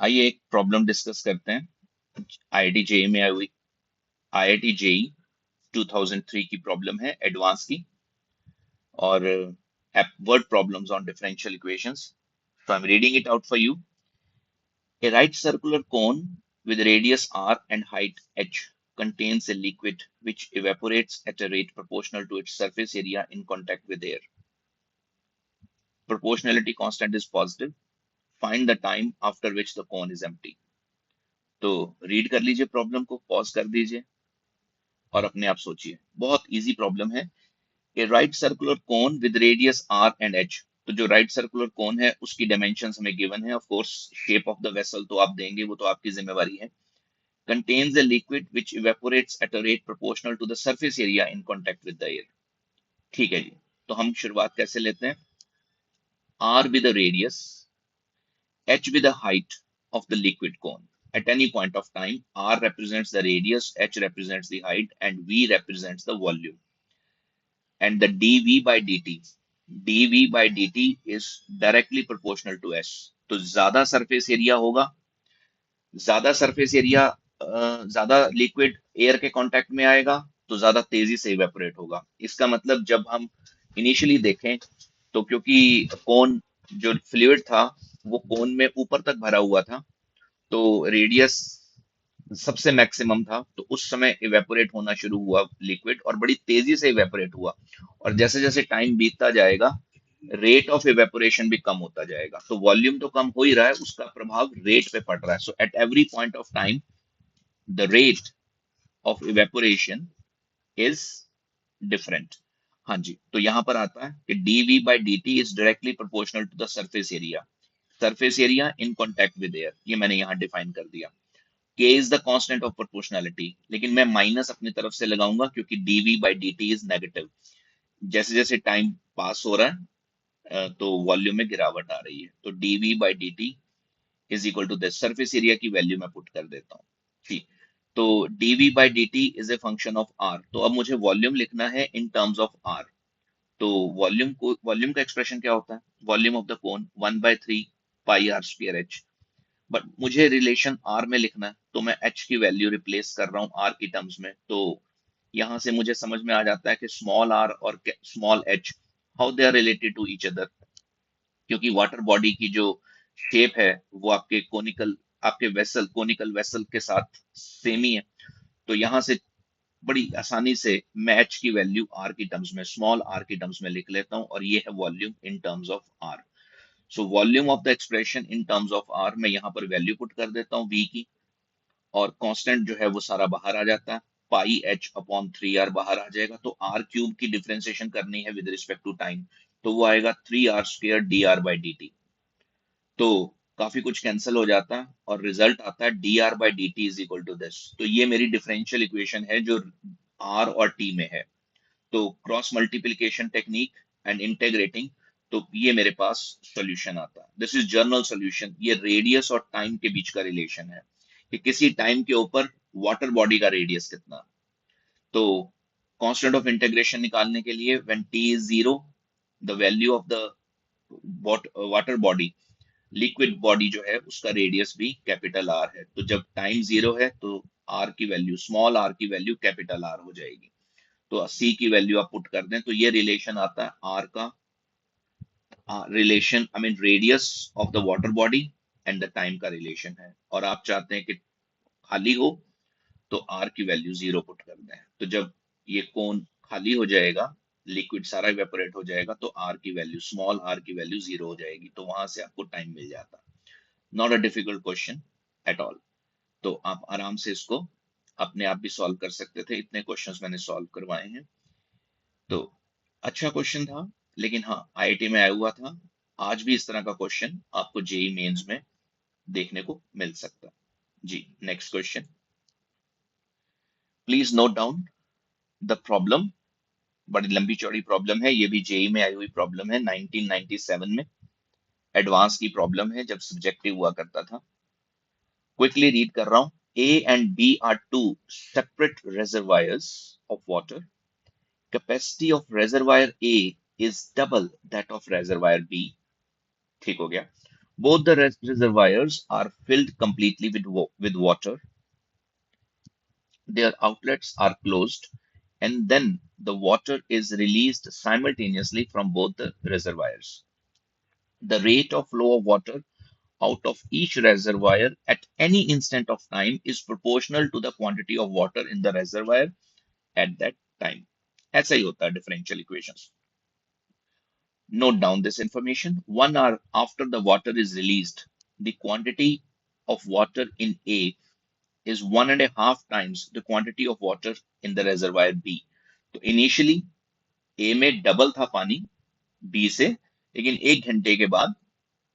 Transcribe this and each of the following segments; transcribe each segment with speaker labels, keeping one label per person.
Speaker 1: आइए एक problem discuss करते हैं। आईआईटी जेई में आई हुई आईआईटी जेई 2003 की प्रॉब्लम है, एडवांस की, और word problems on differential equations. So I am reading it out for you. A right circular cone with radius r and height h contains a liquid which evaporates at a rate proportional to its surface area in contact with air. Proportionality constant is positive. Find the time after which the cone is empty. तो read कर लीजिए problem को, pause कर दीजिए और अपने आप सोचिए। बहुत इजी प्रॉब्लम है। A right circular cone with radius R and H. तो जो राइट सर्कुलर कोन है उसकी डायमेंशंस हमें गिवन है। Of course shape of the vessel तो आप देंगे, वो तो आपकी जिम्मेवारी है। Contains a liquid which evaporates at a rate proportional to the surface area in contact with the air। ठीक है जी। तो हम शुरुआत कैसे लेते हैं? r with the radius, h with the height of the liquid cone। At any point of time, r represents the radius, h represents the height, and v represents the volume। And the dv by dt is directly proportional to s। तो ज्यादा surface area होगा, ज्यादा surface area, ज्यादा liquid air के contact में आएगा तो ज्यादा तेजी से इवेपोरेट होगा। इसका मतलब जब हम इनिशियली देखें तो क्योंकि कोन, जो फ्लूइड था वो कोन में ऊपर तक भरा हुआ था, तो रेडियस सबसे मैक्सिमम था, तो उस समय इवेपोरेट होना शुरू हुआ लिक्विड, और बड़ी तेजी से इवेपोरेट हुआ। और जैसे जैसे टाइम बीतता जाएगा रेट ऑफ इवेपोरेशन भी कम होता जाएगा। तो वॉल्यूम तो कम हो ही रहा है, उसका प्रभाव रेट पे पड़ रहा है। So at every point of time the rate of evaporation is different. हाँ जी, तो यहां पर आता है कि dv by dt is directly proportional to the surface area. Surface area in contact with air, ये मैंने यहां डिफाइन कर दिया। k is the constant of proportionality, लेकिन मैं माइनस अपनी तरफ से लगाऊंगा क्योंकि dv by dt is negative. जैसे जैसे टाइम पास हो रहा है तो वॉल्यूम में गिरावट आ रही है। तो dv by dt is equal to this. Surface area की वैल्यू मैं पुट कर देता हूँ। ठीक। तो dv by dt is a function of r। तो अब मुझे वॉल्यूम लिखना है इन टर्म्स ऑफ r। तो वॉल्यूम का एक्सप्रेशन क्या होता है? Volume of the cone 1/3 pi R square H. But मुझे रिलेशन r में लिखना है, तो मैं h की वैल्यू रिप्लेस कर रहा हूँ r की टर्म्स में। तो यहां से मुझे समझ में आ जाता है कि स्मॉल r और small h, how they are related to each other. क्योंकि वाटर बॉडी की जो शेप है वो आपके कोनिकल वेसल के साथ सेम ही है। तो यहां से बड़ी आसानी से मैं एच की वैल्यू आर की टर्म्स में, स्मॉल आर की टर्म्स में लिख लेता हूं, और ये है volume in terms of R. So volume of the expression in terms of R, मैं यहाँ पर वैल्यू पुट कर देता हूँ वी की, और कांस्टेंट जो है वो सारा बाहर आ जाता है। पाई एच अपॉन 3r बाहर आ जाएगा। तो आर क्यूब की डिफरेंशिएशन करनी है विद रिस्पेक्ट टू टाइम, तो वो आएगा 3r² dr बाई dt। तो काफी कुछ कैंसिल हो जाता है और रिजल्ट आता है dr by D T is equal to this. तो ये मेरी डिफरेंशियल इक्वेशन है जो r और t में है। तो cross multiplication technique and integrating, तो ये मेरे पास सॉल्यूशन आता है। This is journal solution. ये रेडियस और टाइम के बीच का रिलेशन है कि किसी टाइम के ऊपर वाटर बॉडी का रेडियस कितना। तो कांस्टेंट ऑफ इंटीग्रेशन निकालने के लिए when t is zero, the value of the water body, liquid body जो है उसका रेडियस भी कैपिटल आर है। तो जब टाइम जीरो है तो आर की वैल्यू, स्मॉल आर की वैल्यू कैपिटल आर हो जाएगी। तो सी की वैल्यू आप पुट कर दें तो ये रिलेशन आता है आर का, relation I mean radius of the water body and the time का रिलेशन है। और आप चाहते हैं कि खाली हो तो आर की वैल्यू जीरो पुट कर दें। तो जब ये कोन खाली हो जाएगा, लिक्विड सारा इवेपोरेट हो जाएगा, तो आर की वैल्यू, स्मॉल आर की वैल्यू जीरो हो जाएगी। तो वहां से आपको टाइम मिल जाता। Not a difficult question at all. तो आप आराम से इसको अपने आप भी सॉल्व कर सकते थे, इतने क्वेश्चंस मैंने सॉल्व करवाए हैं। तो अच्छा क्वेश्चन था, लेकिन हाँ आईआईटी में आया हुआ था। आज भी इस तरह का क्वेश्चन आपको जेई मेंस में देखने को मिल सकता है। जी, next question please note down the problem. बड़ी लंबी चौड़ी प्रॉब्लम है, ये भी जेई में आई हुई प्रॉब्लम है 1997 में। एडवांस की प्रॉब्लम है, जब सब्जेक्टिव हुआ करता था। क्विकली रीड कर रहा हूं। A and B are two separate reservoirs of water. Capacity of reservoir A is double that of reservoir B। ठीक हो गया। Both the reservoirs are filled completely with water. Their outlets are closed, and then the water is released simultaneously from both the reservoirs. The rate of flow of water out of each reservoir at any instant of time is proportional to the quantity of water in the reservoir at that time. ऐसा ही होता है differential equations. Note down this information. 1 hour after the water is released, the quantity of water in A is 1.5 times the quantity of water in the reservoir B. तो initially A में double था पानी B से, लेकिन 1 घंटे के बाद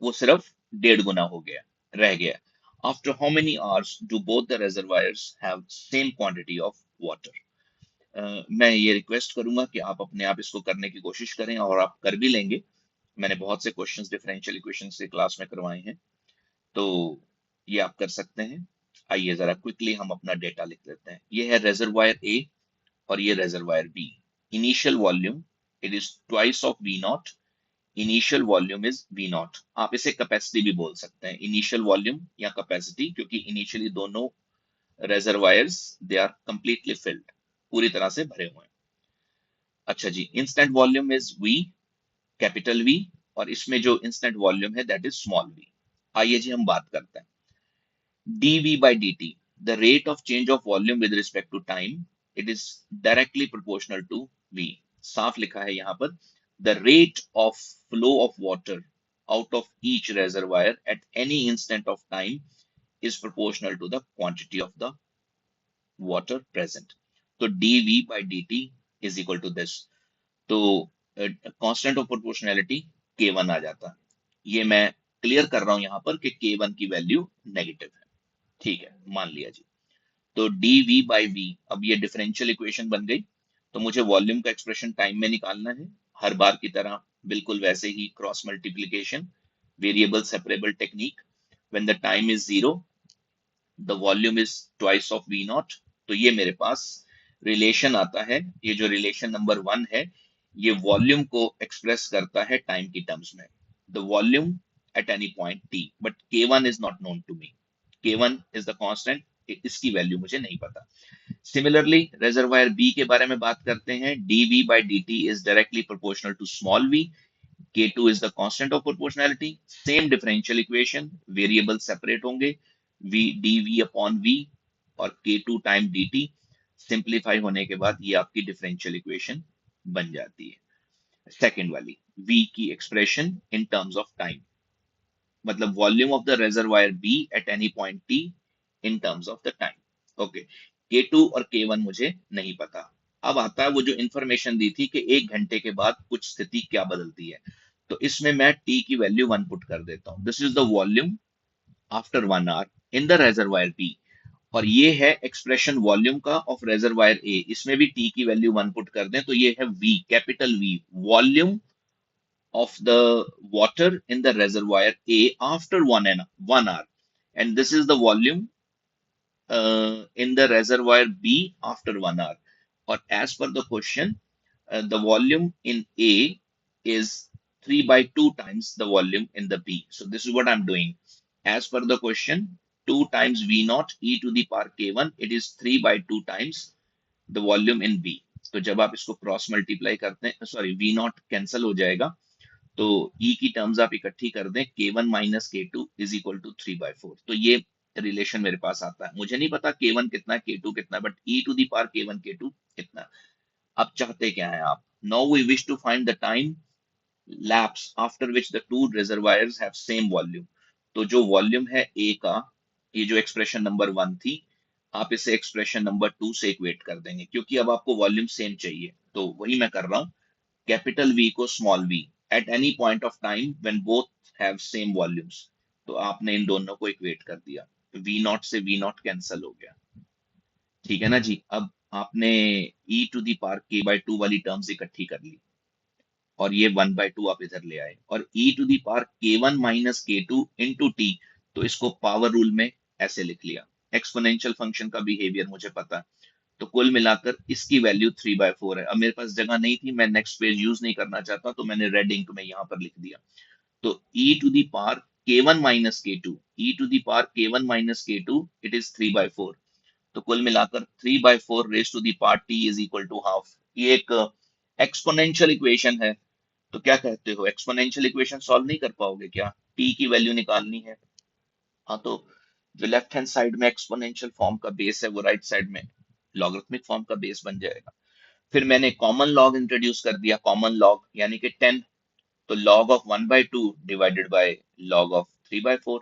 Speaker 1: वो सिर्फ 1.5 गुना हो गया, रह गया. After how many hours do both the reservoirs have same quantity of water? मैं ये रिक्वेस्ट करूंगा कि आप अपने आप इसको करने की कोशिश करें और आप कर भी लेंगे. मैंने बहुत से क्वेश्चंस डिफरेंशियल इक्वेशन से क्लास में करवाए हैं, तो ये आप कर सकते हैं. आइए जरा क्विकली हम अपना डेटा लिख लेते हैं. ये है रेजर्वायर ए और ये reservoir B. Initial volume it is twice of V naught. Initial volume is V naught. आप इसे कैपेसिटी भी बोल सकते हैं, इनिशियल वॉल्यूम या कैपेसिटी, क्योंकि इनिशियली दोनों reservoirs they are completely filled, पूरी तरह से भरे हुए हैं. अच्छा जी, instant volume is V, capital V, और इसमें जो इंस्टेंट वॉल्यूम है दैट इज स्मॉल वी. आइए जी हम बात करते हैं. dv by dt, the rate of change of volume with respect to time, it is directly proportional to v. साफ लिखा है यहाँ पर, the rate of flow of water out of each reservoir at any instant of time is proportional to the quantity of the water present. तो dv by dt is equal to this. तो constant of proportionality k1 आ जाता है. ये मैं clear कर रहा हूं यहां पर कि k1 की वैल्यू नेगेटिव है. ठीक है, मान लिया जी. तो dv बाई वी, अब ये डिफरेंशियल इक्वेशन बन गई. तो मुझे वॉल्यूम का एक्सप्रेशन टाइम में निकालना है, हर बार की तरह बिल्कुल वैसे ही cross multiplication, variable separable technique. When the time is 0, the volume is twice of V naught. तो ये मेरे पास रिलेशन आता है. ये जो रिलेशन नंबर 1 है, ये वॉल्यूम को एक्सप्रेस करता है टाइम की टर्म्स में. The volume at any point t, but k1 is not known to me. k1 is the constant, इसकी वैल्यू मुझे नहीं पता. सिमिलरली रेजर्वायर बी के बारे में बात करते हैं. dv by dt is directly proportional to small v. k2 is the constant of proportionality. Same differential equation, variable separate होंगे, v dv upon v और k2 टाइम dt. सिंप्लीफाई होने के बाद ये आपकी डिफरेंशियल इक्वेशन बन जाती है. सेकेंड वाली v की expression in terms of time, मतलब volume of the reservoir B at any point t in terms of the time. Okay, k2 और k1 मुझे नहीं पता. अब आता है वो जो इंफॉर्मेशन दी थी कि 1 घंटे के बाद कुछ स्थिति क्या बदलती है. तो इसमें मैं t की वैल्यू 1 पुट कर देता हूं. This is the volume after 1 hour in the reservoir B, और ये है एक्सप्रेशन वॉल्यूम का ऑफ रेजर्वायर ए. इसमें भी t की वैल्यू 1 पुट कर दें तो ये है v, capital V, volume of the water in the reservoir A after 1 hour, and this is the volume in the reservoir B after 1 hour. Or as per the question, the volume in A is 3 by 2 times the volume in the B. So this is what I'm doing. As per the question, 2 times V naught e to the power k1, it is 3 by 2 times the volume in B. तो जब आप इसको cross multiply करते हैं, sorry V not cancel हो जाएगा, तो E की टर्म्स आप इकट्ठी कर दें, k1 minus k2 is equal to 3/4. तो ये रिलेशन मेरे पास आता है. मुझे नहीं पता k1 कितना है, k2 कितना है, but e to the power k1 k2 कितना. अब चाहते क्या है आप? Now we wish to find the time lapse after which the two reservoirs have same volume. तो जो वॉल्यूम है ए का, ये जो एक्सप्रेशन नंबर 1 थी, आप इसे एक्सप्रेशन नंबर 2 से इक्वेट कर देंगे, क्योंकि अब आपको वॉल्यूम सेम चाहिए. तो वही मैं कर रहा हूं, कैपिटल V को small v eight any point of time when both have same volumes. तो आपने इन दोनों को इक्वेट कर दिया, v नॉट से v नॉट कैंसिल हो गया. ठीक है ना जी. अब आपने e to the power k/2 वाली टर्म्स इकट्ठी कर ली, और ये 1/2 आप इधर ले आए, और e to the power k1 minus k2 into T. तो इसको पावर रूल में ऐसे लिख लिया. एक्सपोनेंशियल फंक्शन का बिहेवियर मुझे पता है. तो कुल मिलाकर इसकी वैल्यू 3/4 है. अब मेरे पास जगह नहीं थी, मैं नेक्स्ट पेज यूज नहीं करना चाहता, तो मैंने रेड इंक में यहां पर लिख दिया. तो e to the power k1 minus K two, E to the power k1 minus K two, it is 3/4। तो कुल मिलाकर 3/4 raise to the power T is equal to half. ये एक एक्सपोनेंशियल इक्वेशन है। तो क्या कहते हो, एक्सपोनेंशियल इक्वेशन सॉल्व नहीं कर पाओगे क्या? टी की वैल्यू निकालनी है। हाँ, तो जो लेफ्ट हैंड साइड में एक्सपोनेंशियल फॉर्म का बेस है, वो राइट साइड में लॉगरिथमिक फॉर्म का बेस बन जाएगा। फिर मैंने कॉमन लॉग इंट्रोड्यूस कर दिया, कॉमन लॉग यानी कि 10। तो log of 1/2 divided by log of 3/4।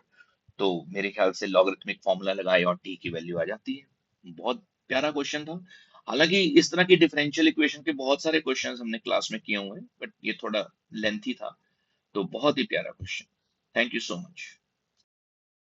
Speaker 1: तो मेरे ख्याल से लॉगरिथमिक फॉर्मूला लगाए और टी की वैल्यू आ जाती है। बहुत प्यारा क्वेश्चन था। हालांकि इस तरह की डिफरेंशियल इक्वेशन के बहुत सारे क्वेश्चंस हमने क्लास में किए हुए हैं, बट ये थोड़ा लेंथी था। तो बहुत ही प्यारा question. Thank you so much.